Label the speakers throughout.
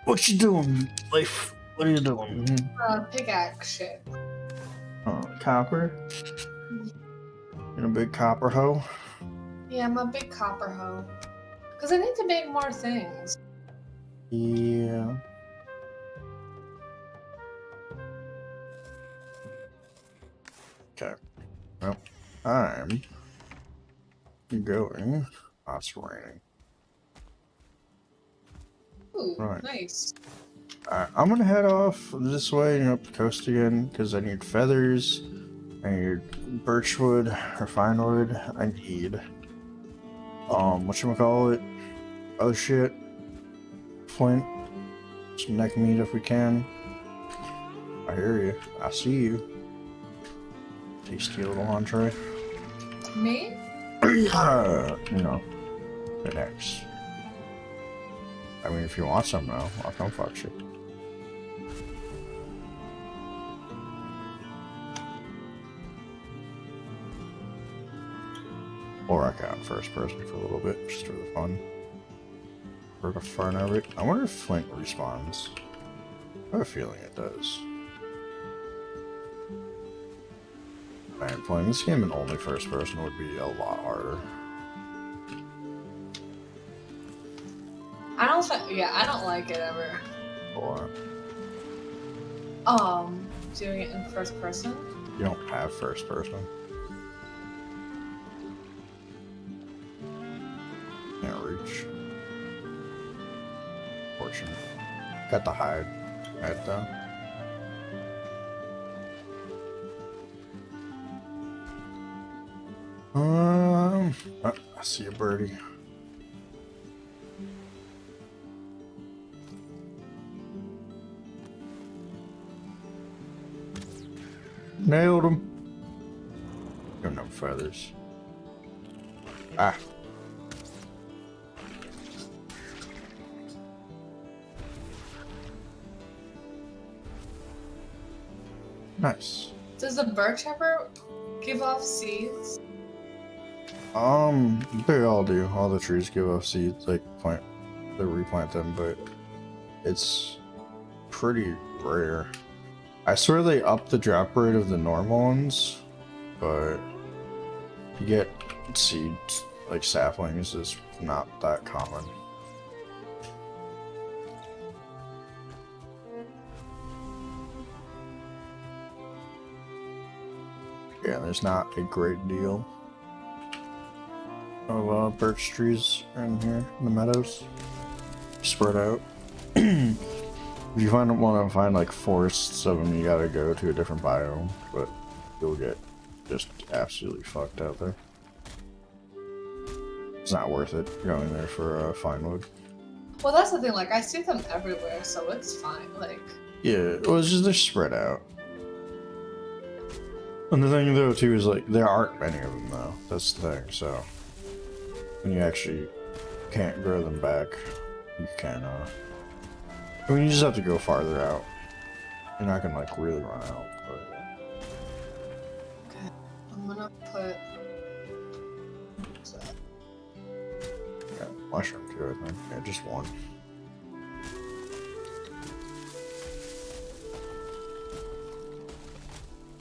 Speaker 1: What you doing, life? What are you doing?
Speaker 2: Pickaxe shit.
Speaker 1: Oh, copper? In a big copper hoe?
Speaker 2: Yeah, I'm a big copper hoe. Because I need to make more things.
Speaker 1: Yeah. Okay. Well, I'm going. Oh, it's raining.
Speaker 2: Ooh,
Speaker 1: Right.
Speaker 2: nice.
Speaker 1: I'm gonna head off this way and up the coast again because I need feathers. I need birchwood or finewood. I need whatchamacallit? Oh shit. Flint. Some neck meat if we can. I hear you. I see you. Tasty little entree.
Speaker 2: Me?
Speaker 1: No. The next. I mean, if you want some though, I'll come fuck you. Or I can first person for a little bit, just for the fun. For the fun of it. I wonder if Flint respawns. I have a feeling it does. Man, playing this game in only first person would be a lot harder.
Speaker 2: I don't like it ever.
Speaker 1: Or
Speaker 2: Doing it in first person?
Speaker 1: you don't have first person. Can't reach. Fortunate. Got the hide right though. Oh, I see a birdie. Nailed him. Got no feathers. Ah. Nice.
Speaker 2: Does the birch ever give off seeds?
Speaker 1: They all do. All the trees give off seeds, like they replant them, but it's pretty rare. I swear they up the drop rate of the normal ones, but you get seeds like saplings is not that common. Yeah, there's not a great deal of birch trees in here in the meadows. Spread out. If you want to find like forests of them, you gotta go to a different biome, but you'll get just absolutely fucked out there. It's not worth it going there for fine wood.
Speaker 2: Well, that's the thing. Like, I see them everywhere, so it's fine. Like,
Speaker 1: Yeah, well, it's just they're spread out. And the thing though too is like there aren't many of them though. That's the thing. So when you actually can't grow them back, you can. I mean, you just have to go farther out. You're not gonna like really run out. But...
Speaker 2: okay, I'm gonna put.
Speaker 1: yeah, mushroom too. I think. Yeah, just one.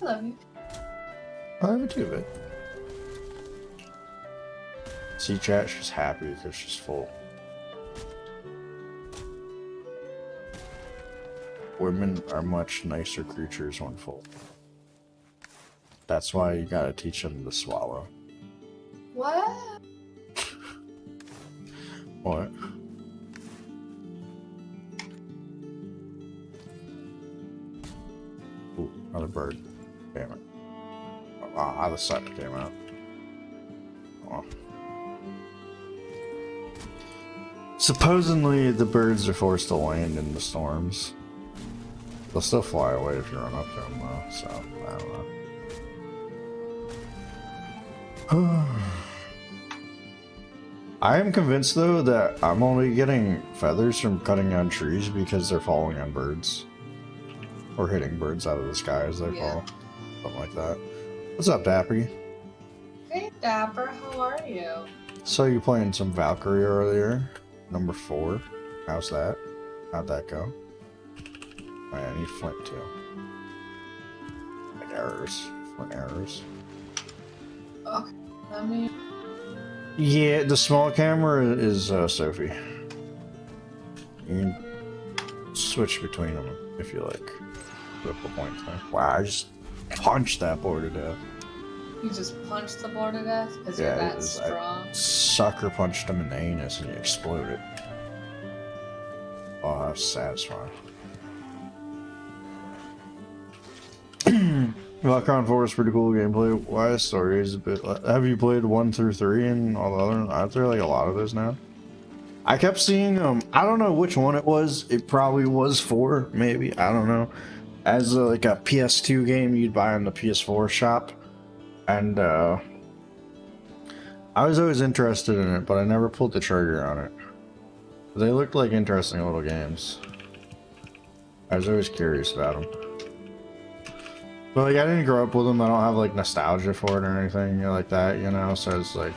Speaker 2: I love you.
Speaker 1: I have it too, babe. See, chat, she's happy because she's full. Women are much nicer creatures when full. That's why you gotta teach them to swallow.
Speaker 2: What?
Speaker 1: What? Ooh, another bird. Damn it. Ah, the sun came out. Oh. Supposedly, the birds are forced to land in the storms. They'll still fly away if you run up to them, though, so I don't know. I am convinced, though, that I'm only getting feathers from cutting down trees because they're falling on birds. Or hitting birds out of the sky as they fall. Something like that. What's up, Dappy?
Speaker 2: Hey, Dapper, how are you?
Speaker 1: Saw you playing some Valkyrie earlier. Number 4. How's that? How'd that go? I need flint too. Like arrows. Flint arrows.
Speaker 2: Okay, let me.
Speaker 1: Yeah, the small camera is Sophie. You can switch between them if you like. Flip the point there. Wow, I just punched that board to death.
Speaker 2: You just punched the board to death because
Speaker 1: Yeah,
Speaker 2: you're that
Speaker 1: I
Speaker 2: strong.
Speaker 1: sucker punched him in the anus and he exploded. Oh, that was satisfying. Valheim 4 is pretty cool gameplay. Why story is a bit. Have you played 1 through 3 and all the other? Aren't there like a lot of those now? I kept seeing I don't know which one it was. It probably was 4, maybe. I don't know. As like a PS2 game you'd buy on the PS4 shop, and I was always interested in it, but I never pulled the trigger on it. They looked like interesting little games. I was always curious about them. But like I didn't grow up with them. I don't have like nostalgia for it or anything like that, you know. So it's like,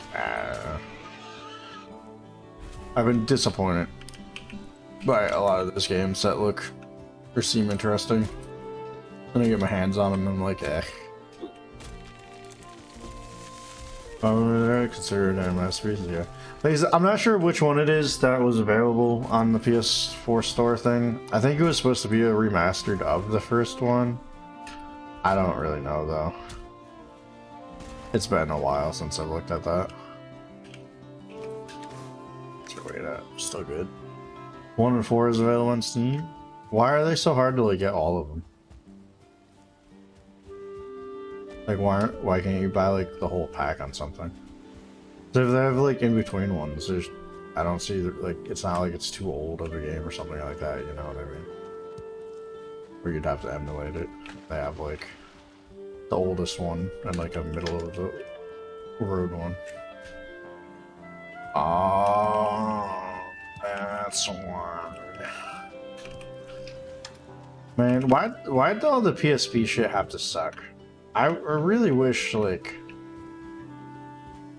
Speaker 1: I've been disappointed by a lot of those games that look or seem interesting. When I get my hands on them, I'm like, eh. I consider it a masterpiece, yeah. Like, I'm not sure which one it is that was available on the PS4 store thing. I think it was supposed to be a remastered of the first one. I don't really know though. It's been a while since I've looked at that. Wait, still good. 1 and 4 is available on Steam. Why are they so hard to like get all of them? Like why can't you buy like the whole pack on something? So if they have like in between ones, there's I don't see like it's not like it's too old of a game or something like that. You know what I mean? Or you'd have to emulate it. They have like the oldest one and like a middle of the road one. Oh, that's why. Man, why'd all the PSP shit have to suck? I really wish like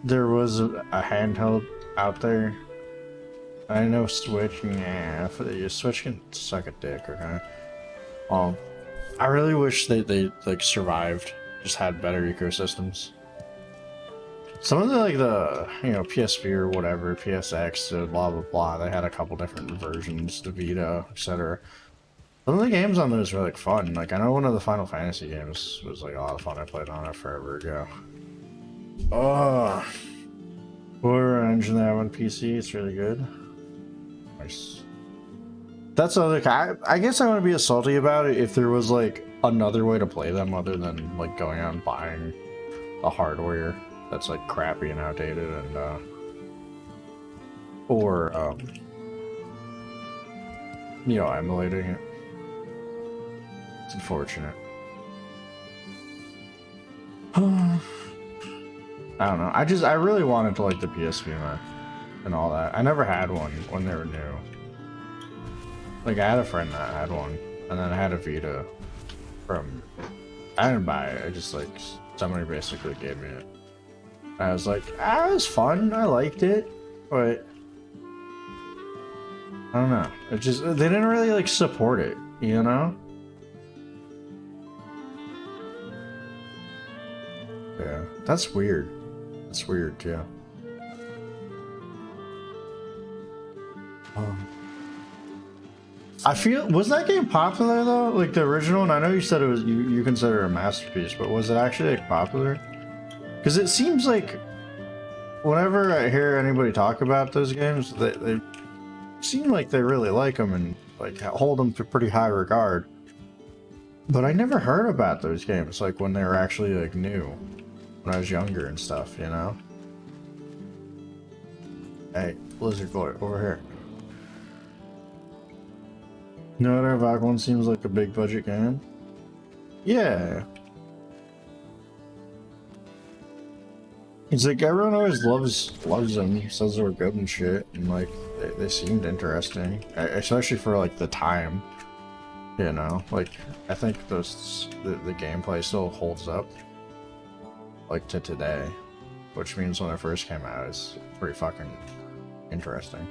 Speaker 1: there was a handheld out there. I know Switch, yeah, your Switch can suck a dick, okay? I really wish they like survived, just had better ecosystems. Some of the like the PSP or whatever, PSX, blah blah blah. They had a couple different versions, the Vita, etc. Some of the games on those were like fun. Like I know one of the Final Fantasy games was like a lot of fun. I played on it forever ago. Oh, Horror Engine they have on PC. It's really good. Nice. That's other. I guess I wouldn't be as salty about it if there was like another way to play them other than like going out and buying the hardware that's like crappy and outdated and or emulating it. It's unfortunate. I don't know. I really wanted to like the PSP man and all that. I never had one when they were new. Like I had a friend that had one, and then I had a Vita from. I didn't buy it. I just like somebody basically gave me it. I was like, it was fun. I liked it, but I don't know. It just they didn't really like support it, you know? Yeah, that's weird. That's weird too. I feel was that game popular though? Like the original, and I know you said it was you consider it a masterpiece, but was it actually like popular? Because it seems like whenever I hear anybody talk about those games, they seem like they really like them and like hold them to pretty high regard. But I never heard about those games like when they were actually like new, when I was younger and stuff, you know? Hey, Blizzard Boy, over here. No, that Valk one seems like a big budget game. Yeah. It's like everyone always loves them, says they were good and shit, and like they seemed interesting, especially for like the time. You know, like I think the gameplay still holds up, like to today, which means when it first came out, it's pretty fucking interesting.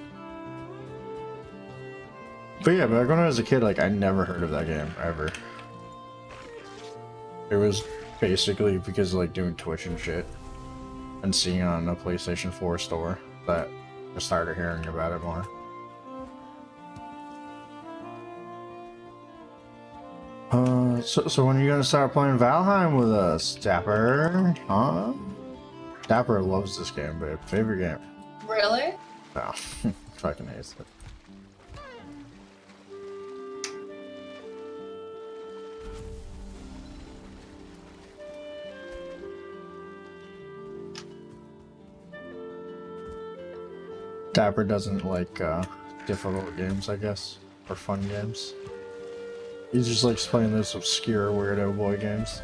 Speaker 1: But yeah, back when I was a kid, like I never heard of that game ever. It was basically because of, like doing Twitch and shit and seeing it on a PlayStation 4 store that I started hearing about it more. So when are you gonna start playing Valheim with us, Dapper? Huh? Dapper loves this game, babe. Favorite game.
Speaker 2: Really?
Speaker 1: No, fucking hates it. Dapper doesn't like difficult games, I guess, or fun games. He just likes playing those obscure weirdo boy games.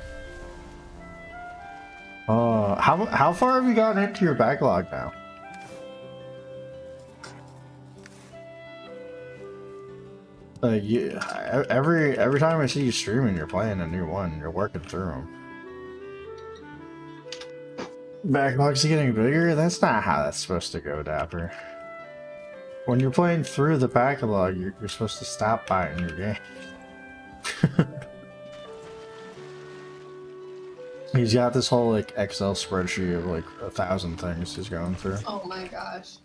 Speaker 1: How far have you gotten into your backlog now? Like every time I see you streaming, you're playing a new one. You're working through them. Backlog's getting bigger? That's not how that's supposed to go, Dapper. When you're playing through the backlog, you're supposed to stop buying your game. He's got this whole like Excel spreadsheet of like 1,000 things he's going through.
Speaker 2: Oh my gosh.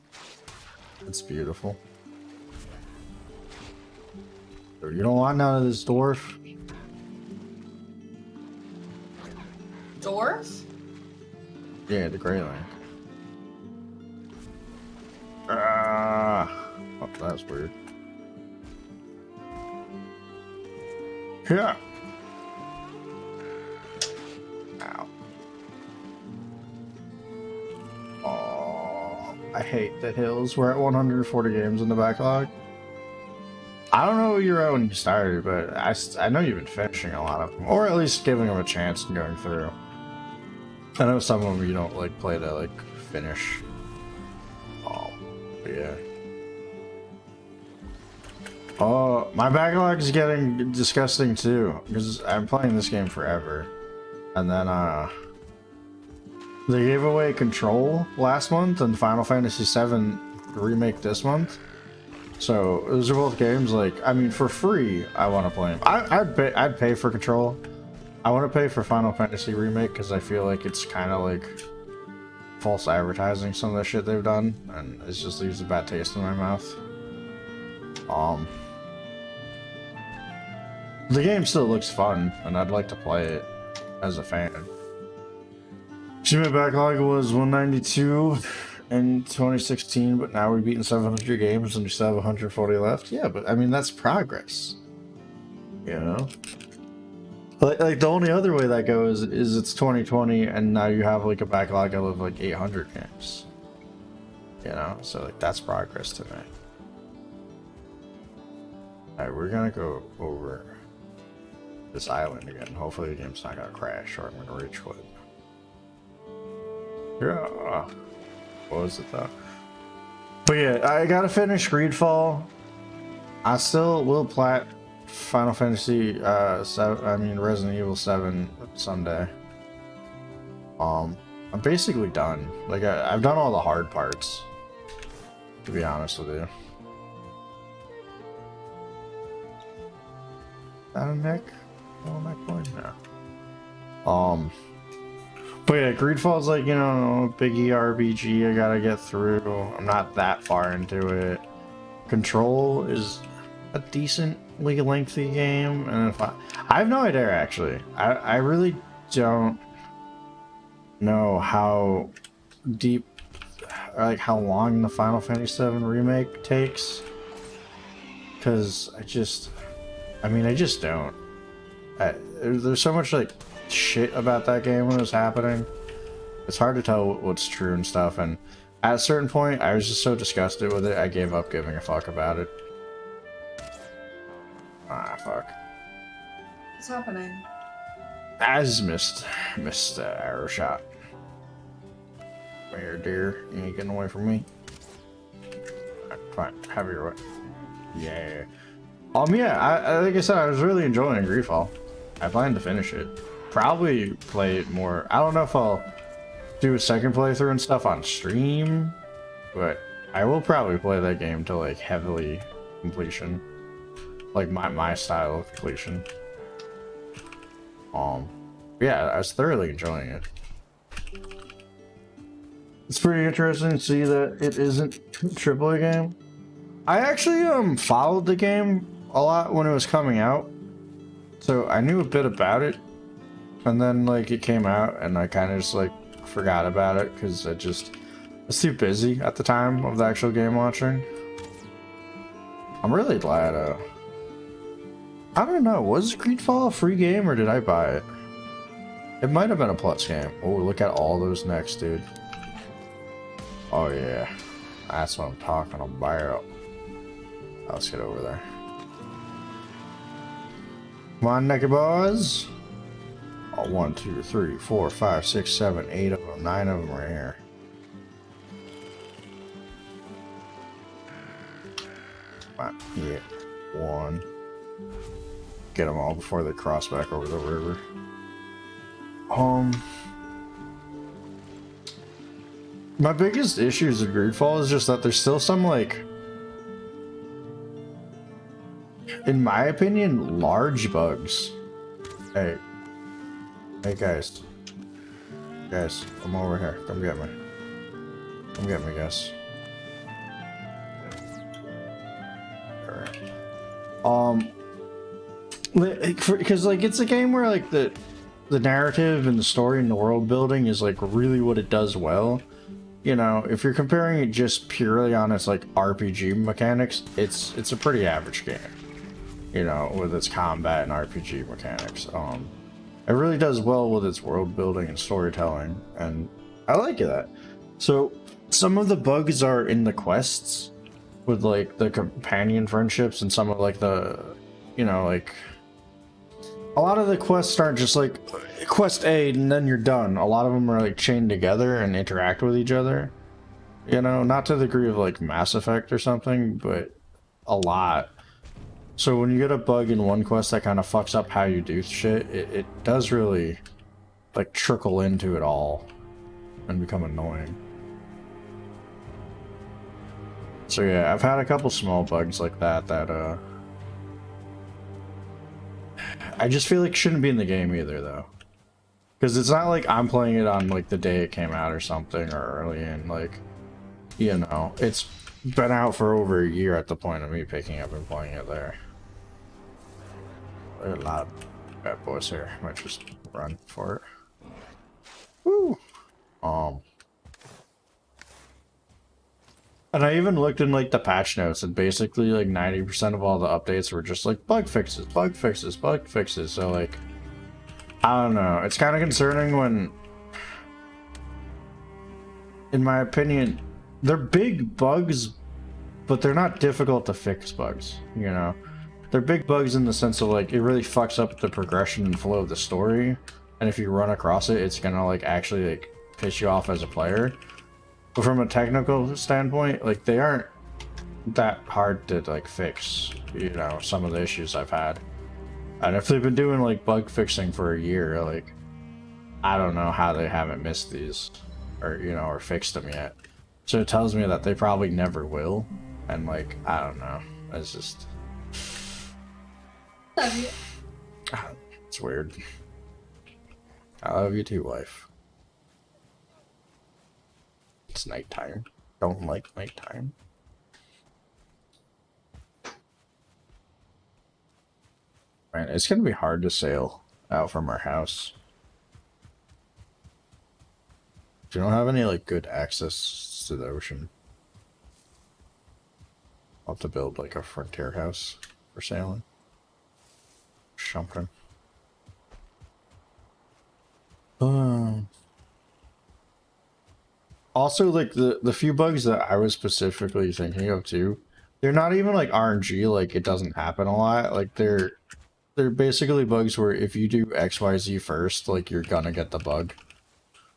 Speaker 1: It's beautiful. You don't want none of this dwarf?
Speaker 2: Dwarf?
Speaker 1: Yeah, the Greyling. Oh, that's weird. Yeah. Ow. Oh, I hate the hills. We're at 140 games in the backlog. I don't know what you were at when you started, but I know you've been finishing a lot of them, or at least giving them a chance and going through. I know some of them you don't like play to like finish. But yeah. Oh, my backlog is getting disgusting too, because I'm playing this game forever. And then they gave away Control last month and Final Fantasy VII Remake this month. So those are both games like, I mean, for free I want to play them. I'd pay for Control. I want to pay for Final Fantasy Remake because I feel like it's kind of like false advertising, some of the shit they've done, and it just leaves a bad taste in my mouth. The game still looks fun, and I'd like to play it as a fan. Achievement backlog was 192 in 2016, but now we've beaten 700 games and we still have 140 left. Yeah, but I mean, that's progress. You know? Like the only other way that goes is it's 2020 and now you have like a backlog of like 800 games. You know? So like that's progress to me. Alright, we're gonna go over this island again. Hopefully the game's not gonna crash or I'm gonna rage quit. Yeah. What was it though? But yeah, I gotta finish Greedfall. I still will plat Final Fantasy 7, I mean Resident Evil 7 someday. I'm basically done. Like I've done all the hard parts, to be honest with you. Is that a Nick? Oh, my point now. But yeah, Greedfall's like, you know, big RPG I gotta get through. I'm not that far into it. Control is a decently lengthy game, and if I have no idea actually. I really don't know how deep, or like how long the Final Fantasy VII Remake takes, because I just don't. There's so much like shit about that game when it was happening. It's hard to tell what's true and stuff, and at a certain point I was just so disgusted with it I gave up giving a fuck about it. Ah, fuck.
Speaker 2: What's happening?
Speaker 1: I just missed the arrow shot. Come here, dear. You ain't getting away from me. Fine, have your way. Yeah. Yeah, I like I said, I was really enjoying Greedfall. I plan to finish it. Probably play it more. I don't know if I'll do a second playthrough and stuff on stream, but I will probably play that game to like heavily completion. like my style of completion. Yeah, I was thoroughly enjoying it. It's pretty interesting to see that it isn't a AAA game. I actually followed the game a lot when it was coming out, so I knew a bit about it, and then like it came out and I kind of just like forgot about it because I was too busy at the time of the actual game launching. I'm really glad. I don't know, was Greedfall a free game or did I buy it? It might have been a Plus game. Oh, look at all those necks, dude. Oh yeah, that's what I'm talking about. Let's get over there. Come on, necky boys. Oh, 1, 2, 3, 4, 5, 6, 7, 8 of them, 9 of them right here. Come on, yeah, 1. Get them all before they cross back over the river. My biggest issues with Greedfall is just that there's still some, like, in my opinion, large bugs. Hey. Hey, guys. Guys, come over here. Come get me. Come get me, guys. Alright. Because, like, it's a game where, like, the narrative and the story and the world building is, like, really what it does well. You know, if you're comparing it just purely on its, like, RPG mechanics, it's a pretty average game. You know, with its combat and RPG mechanics. It really does well with its world building and storytelling, and I like that. So, some of the bugs are in the quests, with, like, the companion friendships and some of, like, the, you know, like, a lot of the quests aren't just like quest A and then you're done. A lot of them are like chained together and interact with each other. You know, not to the degree of like Mass Effect or something, but a lot. So when you get a bug in one quest that kind of fucks up how you do shit, it does really like trickle into it all and become annoying. So yeah, I've had a couple small bugs like that I just feel like shouldn't be in the game either, though. Because it's not like I'm playing it on, like, the day it came out or something, or early in, like, you know, it's been out for over a year at the point of me picking up and playing it there. There are a lot of bad boys here. Might just run for it. Woo! And I even looked in, like, the patch notes, and basically, like, 90% of all the updates were just, like, bug fixes, bug fixes, bug fixes. So, like, I don't know. It's kind of concerning when, in my opinion, they're big bugs, but they're not difficult to fix bugs, you know? They're big bugs in the sense of, like, it really fucks up the progression and flow of the story. And if you run across it, it's gonna, like, actually, like, piss you off as a player. But from a technical standpoint, like, they aren't that hard to, like, fix, you know, some of the issues I've had. And if they've been doing, like, bug fixing for a year, like, I don't know how they haven't missed these, or, you know, or fixed them yet. So it tells me that they probably never will. And, like, I don't know. It's just...
Speaker 2: Love you.
Speaker 1: It's weird. I love you too, wife. It's nighttime. Don't like nighttime. Man, it's gonna be hard to sail out from our house. You don't have any like good access to the ocean. I'll have to build like a frontier house for sailing. Something. Also, like, the few bugs that I was specifically thinking of, too, they're not even, like, RNG, like, it doesn't happen a lot. Like, they're basically bugs where if you do XYZ first, like, you're gonna get the bug.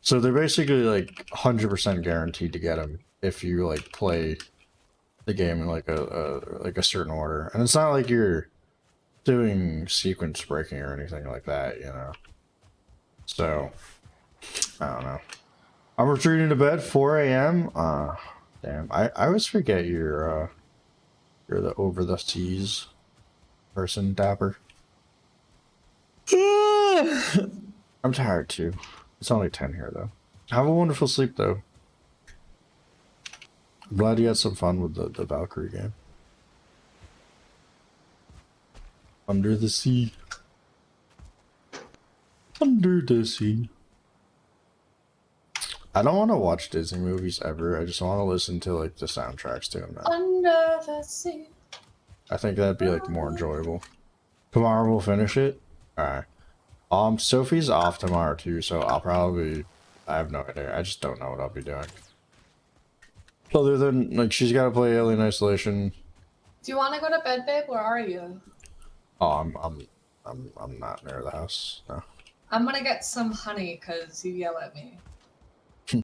Speaker 1: So they're basically, like, 100% guaranteed to get them if you, like, play the game in, like, a certain order. And it's not like you're doing sequence breaking or anything like that, you know? So, I don't know. I'm retreating to bed, 4 a.m. Damn, I always forget you're the over the seas. person dapper. I'm tired too. It's only 10 here though. Have a wonderful sleep though. I'm glad you had some fun with the Valkyrie game. Under the sea. Under the sea. I don't want to watch Disney movies ever. I just want to listen to like the soundtracks to them now.
Speaker 2: Under the sea.
Speaker 1: I think that'd be like more enjoyable. Tomorrow we'll finish it. Alright. Sophie's off tomorrow too, so I have no idea. I just don't know what I'll be doing. Other than like she's gotta play Alien Isolation.
Speaker 2: Do you want to go to bed, babe? Where are you?
Speaker 1: Oh, I'm not near the house. No.
Speaker 2: I'm gonna get some honey because you yell at me.